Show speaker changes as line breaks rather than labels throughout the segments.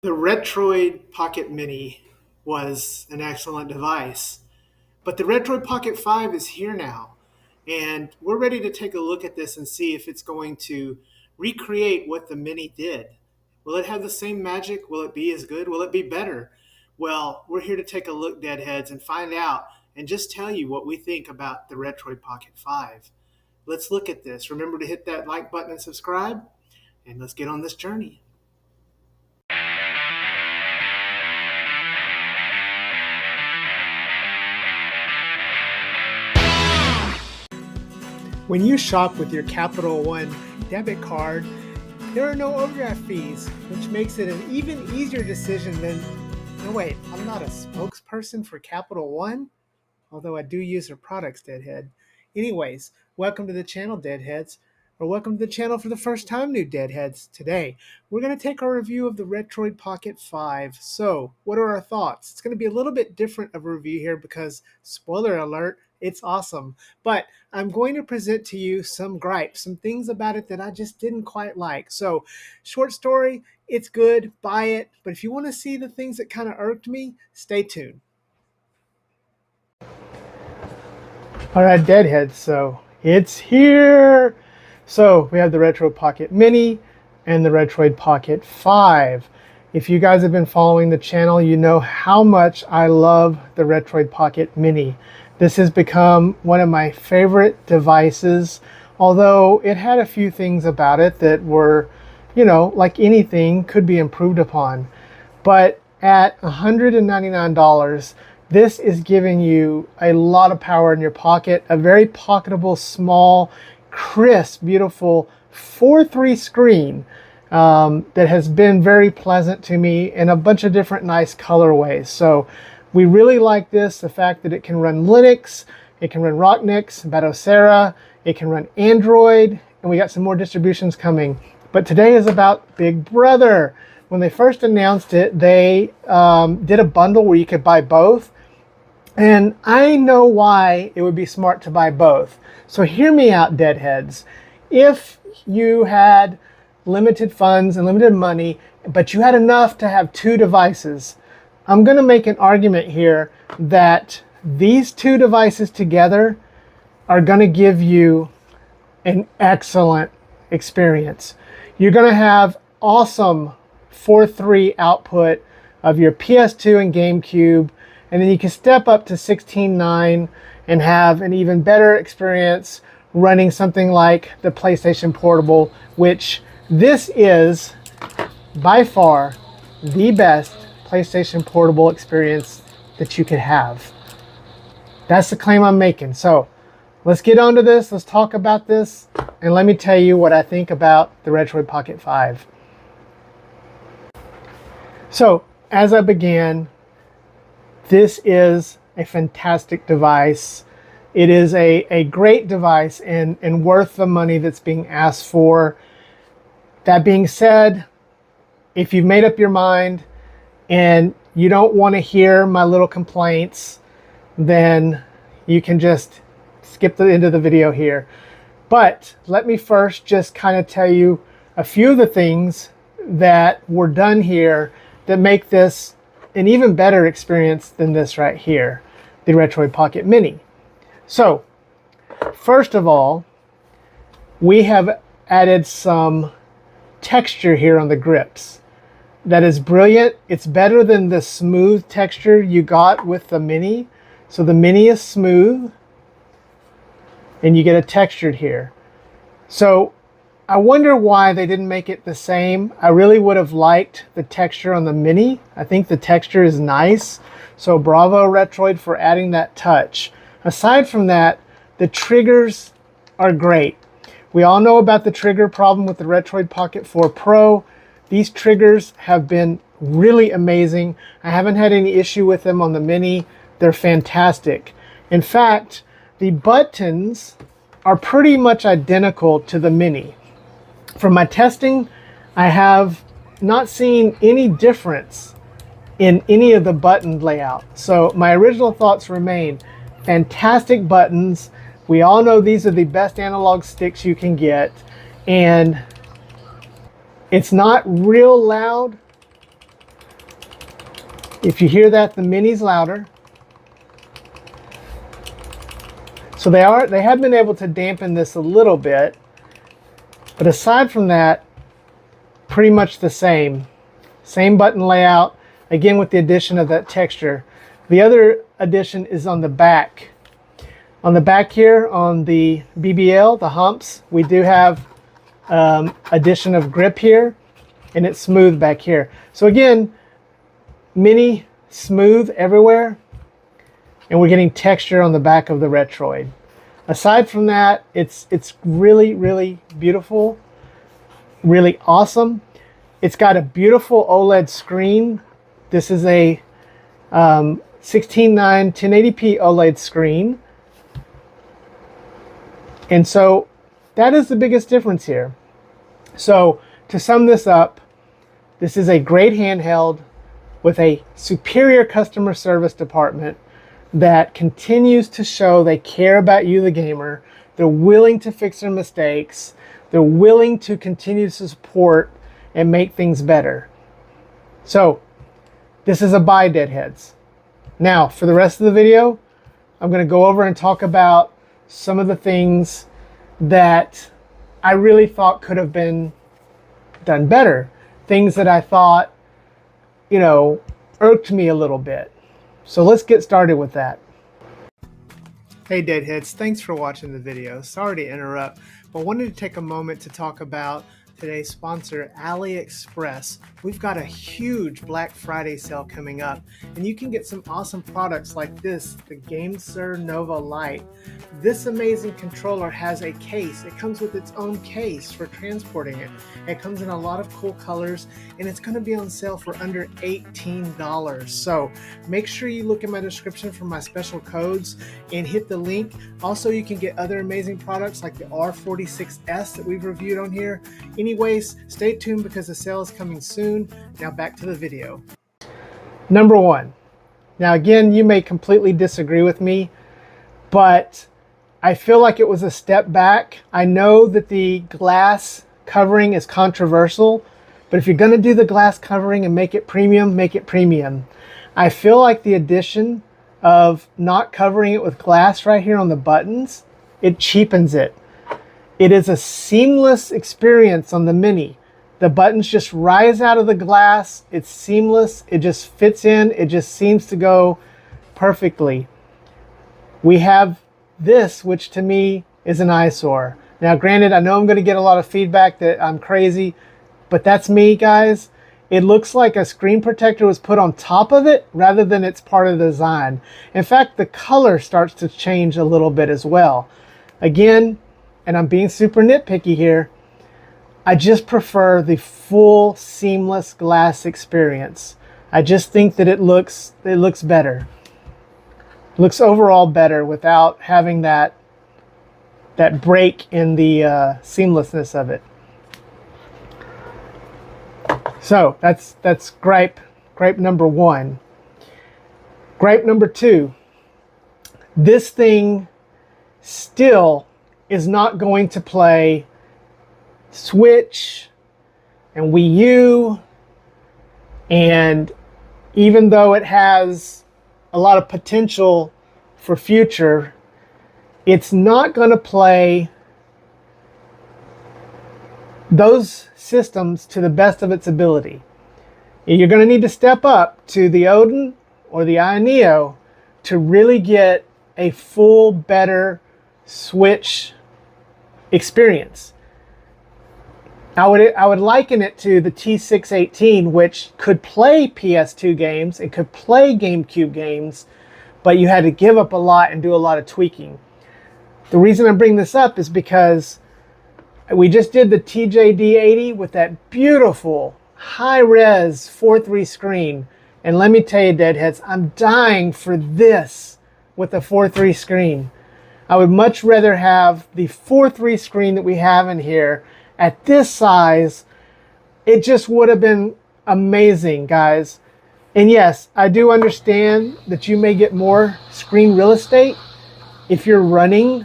The Retroid Pocket Mini was an excellent device, but the Retroid Pocket 5 is here now, and we're ready to take a look at this and see if it's going to recreate what the Mini did. Will it have the same magic? Will it be as good? Will it be better? Well, we're here to take a look, Deadheads, and find out and just tell you what we think about the Retroid Pocket 5. Let's look at this. Remember to hit that like button and subscribe, and let's get on this journey. When you shop with your Capital One debit card, there are no overdraft fees, which makes it an even easier decision than, no wait, I'm not a spokesperson for Capital One, although I do use their products, Deadhead. Anyways, welcome to the channel, Deadheads, or welcome to the channel for the first time, new Deadheads. Today, we're going to take our review of the Retroid Pocket 5. So, what are our thoughts? It's going to be a little bit different of a review here because, spoiler alert, it's awesome. But I'm going to present to you some gripes, some things about it that I just didn't quite like. So, short story, it's good, buy it. But if you want to see the things that kind of irked me, stay tuned. All right, Deadheads, so it's here. So we have the Retroid Pocket Mini and the Retroid Pocket 5. If you guys have been following the channel, you know how much I love the Retroid Pocket Mini. This has become one of my favorite devices, although it had a few things about it that were, you know, like anything, could be improved upon. But at $199, this is giving you a lot of power in your pocket, a very pocketable, small, crisp, beautiful 4:3 screen that has been very pleasant to me in a bunch of different nice colorways. So we really like this, the fact that it can run Linux, it can run Rocknix, Batocera, it can run Android, and we got some more distributions coming. But today is about Big Brother. When they first announced it, they did a bundle where you could buy both. And I know why it would be smart to buy both. So hear me out, Deadheads. If you had limited funds and limited money, but you had enough to have two devices, I'm going to make an argument here that these two devices together are going to give you an excellent experience. You're going to have awesome 4:3 output of your PS2 and GameCube, and then you can step up to 16:9 and have an even better experience running something like the PlayStation Portable, which this is by far the best PlayStation Portable experience that you could have. That's the claim I'm making. So let's get on to this. Let's talk about this. And let me tell you what I think about the Retroid Pocket 5. So as I began, this is a fantastic device. It is a great device and worth the money that's being asked for. That being said, if you've made up your mind and you don't want to hear my little complaints, then you can just skip the end of the video here. But let me first just kind of tell you a few of the things that were done here that make this an even better experience than this right here, the Retroid Pocket Mini. So, first of all, we have added some texture here on the grips. That is brilliant. It's better than the smooth texture you got with the Mini. So the Mini is smooth, and you get a textured here. So I wonder why they didn't make it the same. I really would have liked the texture on the Mini. I think the texture is nice. So bravo Retroid for adding that touch. Aside from that, the triggers are great. We all know about the trigger problem with the Retroid Pocket 4 Pro. These triggers have been really amazing. I haven't had any issue with them on the Mini. They're fantastic. In fact, the buttons are pretty much identical to the Mini. From my testing, I have not seen any difference in any of the button layout. So my original thoughts remain. Fantastic buttons. We all know these are the best analog sticks you can get. And it's not real loud, If you hear that, the Mini's louder. So they have been able to dampen this a little bit, but aside from that, pretty much the same. Same button layout, again with the addition of that texture. The other addition is on the back. On the back here, on the BBL, the humps, we do have addition of grip here, and it's smooth back here. So again, Mini smooth everywhere, and we're getting texture on the back of the Retroid. Aside from that, it's really, really beautiful, really awesome. It's got a beautiful OLED screen. This is a 16:9 1080p OLED screen. And so that is the biggest difference here. So to sum this up, this is a great handheld with a superior customer service department that continues to show they care about you, the gamer. They're willing to fix their mistakes. They're willing to continue to support and make things better. So this is a buy, Deadheads. Now for the rest of the video, I'm going to go over and talk about some of the things that I really thought could have been done better. Things that I thought, you know, irked me a little bit. So let's get started with that. Hey Deadheads, thanks for watching the video. Sorry to interrupt, but I wanted to take a moment to talk about today's sponsor, AliExpress. We've got a huge Black Friday sale coming up, and you can get some awesome products like this, the GameSir Nova Lite. This amazing controller has a case. It comes with its own case for transporting it. It comes in a lot of cool colors, and it's going to be on sale for under $18. So make sure you look in my description for my special codes and hit the link. Also, you can get other amazing products like the R46S that we've reviewed on here. Anyways, stay tuned because the sale is coming soon. Now back to the video. Number one. Now again, you may completely disagree with me, but I feel like it was a step back. I know that the glass covering is controversial, but if you're going to do the glass covering and make it premium, make it premium. I feel like the addition of not covering it with glass right here on the buttons, it cheapens it. It is a seamless experience on the Mini. The buttons just rise out of the glass. It's seamless. It just fits in. It just seems to go perfectly. We have this, which to me is an eyesore. Now, granted, I know I'm going to get a lot of feedback that I'm crazy, but that's me, guys. It looks like a screen protector was put on top of it rather than it's part of the design. In fact, the color starts to change a little bit as well. Again, and I'm being super nitpicky here, I just prefer the full seamless glass experience. I just think that it looks better. It looks overall better without having that break in the seamlessness of it. So that's gripe number one. Gripe number two. This thing still is not going to play Switch and Wii U, and even though it has a lot of potential for future, it's not going to play those systems to the best of its ability. You're going to need to step up to the Odin or the iNeo to really get a full, better Switch experience. I would liken it to the T618, which could play PS2 games, it could play GameCube games, but you had to give up a lot and do a lot of tweaking. The reason I bring this up is because we just did the TJD80 with that beautiful high-res 4:3 screen, and let me tell you, Deadheads, I'm dying for this with a 4:3 screen. I would much rather have the 4:3 screen that we have in here at this size. It just would have been amazing, guys. And yes, I do understand that you may get more screen real estate if you're running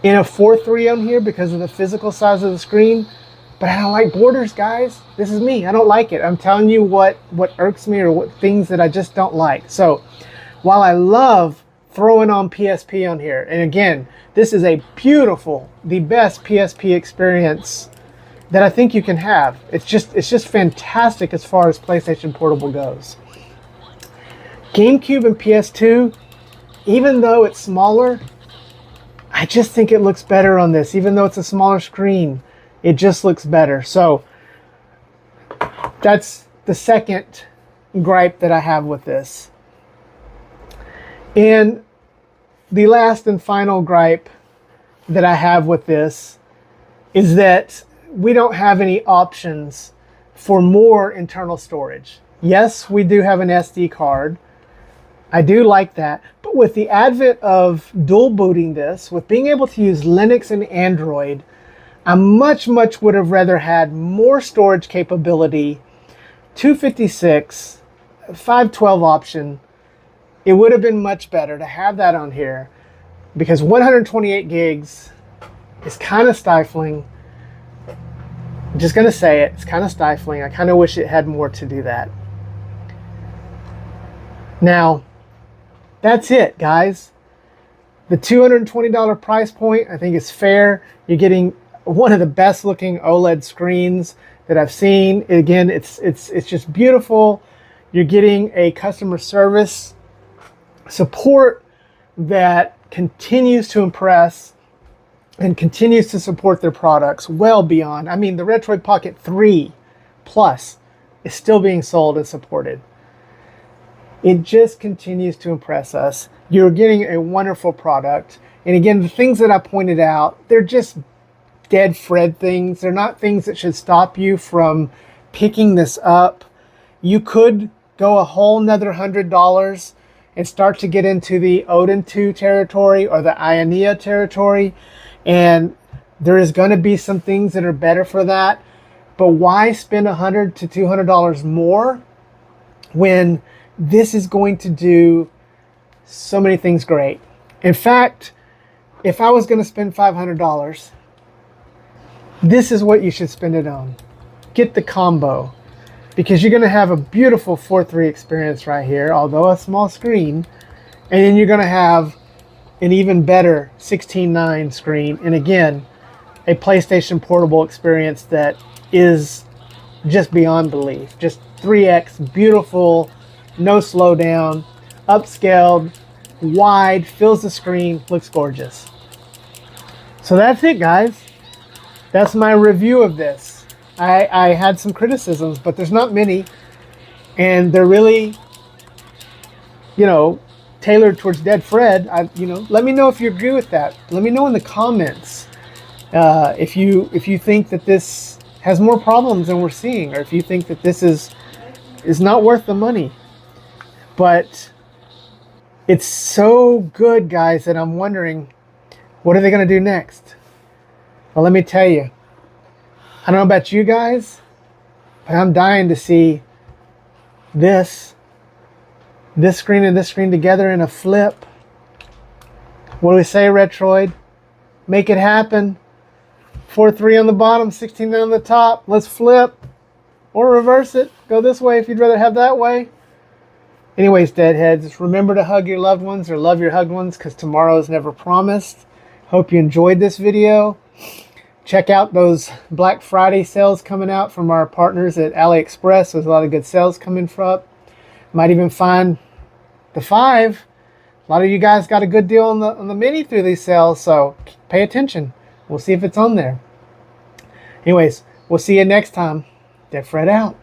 in a 4:3 on here because of the physical size of the screen. But I don't like borders, guys. This is me. I don't like it. I'm telling you what irks me, or what things that I just don't like. So while I love throwing on PSP on here, and again, this is a beautiful, the best PSP experience that I think you can have. It's just fantastic as far as PlayStation Portable goes. GameCube and PS2, even though it's smaller, I just think it looks better on this. Even though it's a smaller screen, it just looks better. So that's the second gripe that I have with this. And the last and final gripe that I have with this is that we don't have any options for more internal storage. Yes, we do have an SD card. I do like that. But with the advent of dual booting this, with being able to use Linux and Android, I much would have rather had more storage capability, 256, 512 option. It would have been much better to have that on here, because 128 gigs is kind of stifling. I'm just going to say it. It's kind of stifling. I kind of wish it had more to do that. Now, that's it, guys. The $220 price point, I think, is fair. You're getting one of the best looking OLED screens that I've seen. Again, it's just beautiful. You're getting a customer service support that continues to impress and continues to support their products well beyond. I mean, the Retroid Pocket 3 Plus is still being sold and supported. It just continues to impress us. You're getting a wonderful product. And again, the things that I pointed out, they're just Deadfred things. They're not things that should stop you from picking this up. You could go a whole nother $100 and start to get into the Odin 2 territory or the Ionia territory. And there is going to be some things that are better for that. But why spend $100 to $200 more when this is going to do so many things great? In fact, if I was going to spend $500, this is what you should spend it on. Get the combo, because you're going to have a beautiful 4:3 experience right here, although a small screen, and then you're going to have an even better 16:9 screen, and again, a PlayStation Portable experience that is just beyond belief. Just 3x beautiful, no slowdown, upscaled, wide, fills the screen, looks gorgeous. So that's it, guys. That's my review of this. I had some criticisms, but there's not many, and they're really, tailored towards Deadfred. Let me know if you agree with that. Let me know in the comments if you think that this has more problems than we're seeing, or if you think that this is not worth the money. But it's so good, guys, that I'm wondering, what are they going to do next? Well, let me tell you, I don't know about you guys, but I'm dying to see this screen and this screen together in a flip. What do we say, Retroid? Make it happen. 4:3 on the bottom, 16 on the top. Let's flip. Or reverse it. Go this way if you'd rather have that way. Anyways, Deadheads, remember to hug your loved ones or love your hugged ones, because tomorrow is never promised. Hope you enjoyed this video. Check out those Black Friday sales coming out from our partners at AliExpress. There's a lot of good sales coming up. Might even find the 5. A lot of you guys got a good deal on the Mini through these sales, so pay attention. We'll see if it's on there. Anyways, we'll see you next time. Deadfred out.